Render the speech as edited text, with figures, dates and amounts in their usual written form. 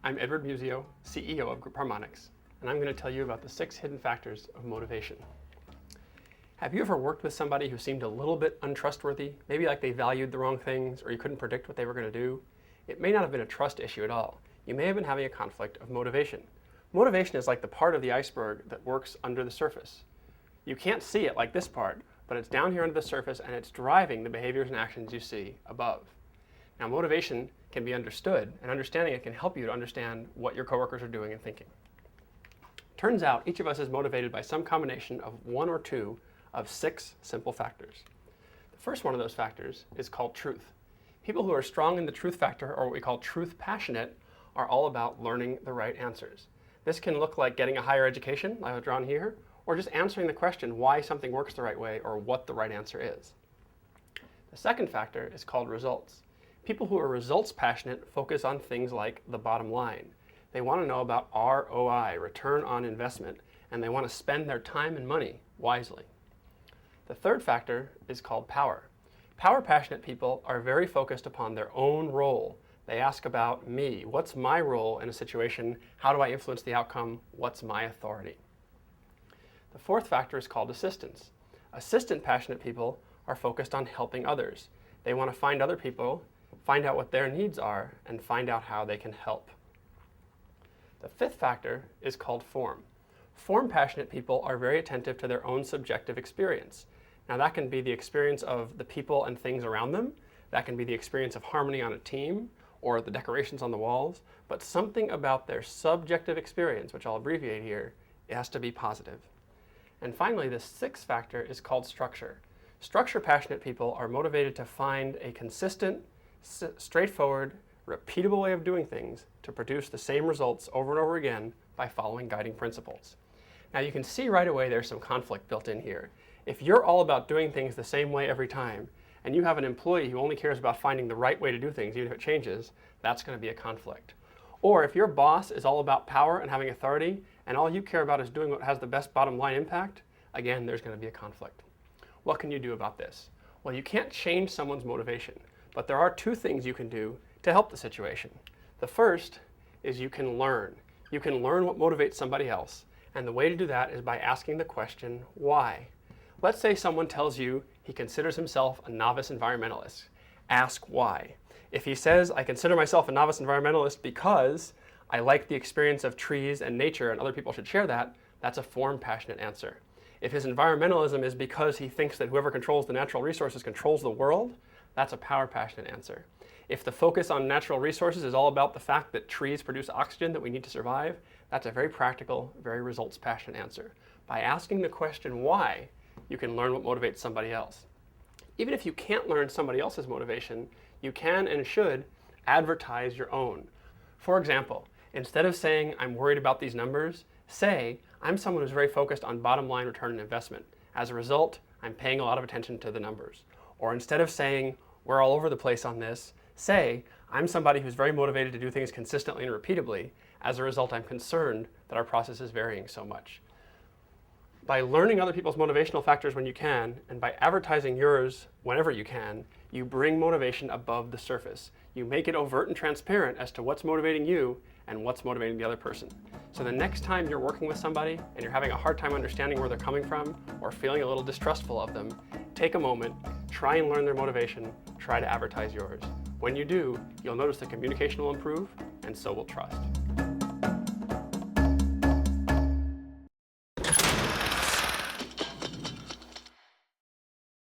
I'm Edward Muzio, CEO of Group Harmonics, and I'm going to tell you about the 6 hidden factors of motivation. Have you ever worked with somebody who seemed a little bit untrustworthy, maybe like they valued the wrong things or you couldn't predict what they were going to do? It may not have been a trust issue at all. You may have been having a conflict of motivation. Motivation is like the part of the iceberg that works under the surface. You can't see it like this part, but it's down here under the surface and it's driving the behaviors and actions you see above. Now, motivation can be understood, and understanding it can help you to understand what your coworkers are doing and thinking. Turns out each of us is motivated by some combination of 1 or 2 of 6 simple factors. The first one of those factors is called truth. People who are strong in the truth factor, or what we call truth passionate, are all about learning the right answers. This can look like getting a higher education, like I've drawn here, or just answering the question why something works the right way or what the right answer is. The second factor is called results. People who are results passionate focus on things like the bottom line. They want to know about ROI, return on investment, and they want to spend their time and money wisely. The third factor is called power. Power passionate people are very focused upon their own role. They ask about me. What's my role in a situation? How do I influence the outcome? What's my authority? The fourth factor is called assistance. Assistant passionate people are focused on helping others. They want to find other people, find out what their needs are, and find out how they can help. The fifth factor is called form. Form passionate people are very attentive to their own subjective experience. Now that can be the experience of the people and things around them. That can be the experience of harmony on a team or the decorations on the walls. But something about their subjective experience, which I'll abbreviate here, it has to be positive. And finally, the sixth factor is called structure. Structure passionate people are motivated to find a consistent, straightforward, repeatable way of doing things to produce the same results over and over again by following guiding principles. Now you can see right away there's some conflict built in here. If you're all about doing things the same way every time, and you have an employee who only cares about finding the right way to do things, even if it changes, that's going to be a conflict. Or if your boss is all about power and having authority, and all you care about is doing what has the best bottom line impact, again, there's going to be a conflict. What can you do about this? Well, you can't change someone's motivation, but there are 2 things you can do to help the situation. The first is you can learn. You can learn what motivates somebody else, and the way to do that is by asking the question, why? Let's say someone tells you he considers himself a novice environmentalist. Ask why. If he says, I consider myself a novice environmentalist because I like the experience of trees and nature and other people should share that, that's a form passionate answer. If his environmentalism is because he thinks that whoever controls the natural resources controls the world, that's a power passionate answer. If the focus on natural resources is all about the fact that trees produce oxygen that we need to survive, that's a very practical, very results passionate answer. By asking the question why, you can learn what motivates somebody else. Even if you can't learn somebody else's motivation, you can and should advertise your own. For example, instead of saying, I'm worried about these numbers, say, I'm someone who's very focused on bottom line return on investment. As a result, I'm paying a lot of attention to the numbers. Or instead of saying, we're all over the place on this, say, I'm somebody who's very motivated to do things consistently and repeatably. As a result, I'm concerned that our process is varying so much. By learning other people's motivational factors when you can, and by advertising yours whenever you can, you bring motivation above the surface. You make it overt and transparent as to what's motivating you and what's motivating the other person. So the next time you're working with somebody and you're having a hard time understanding where they're coming from or feeling a little distrustful of them, take a moment, try and learn their motivation, try to advertise yours. When you do, you'll notice the communication will improve, and so will trust.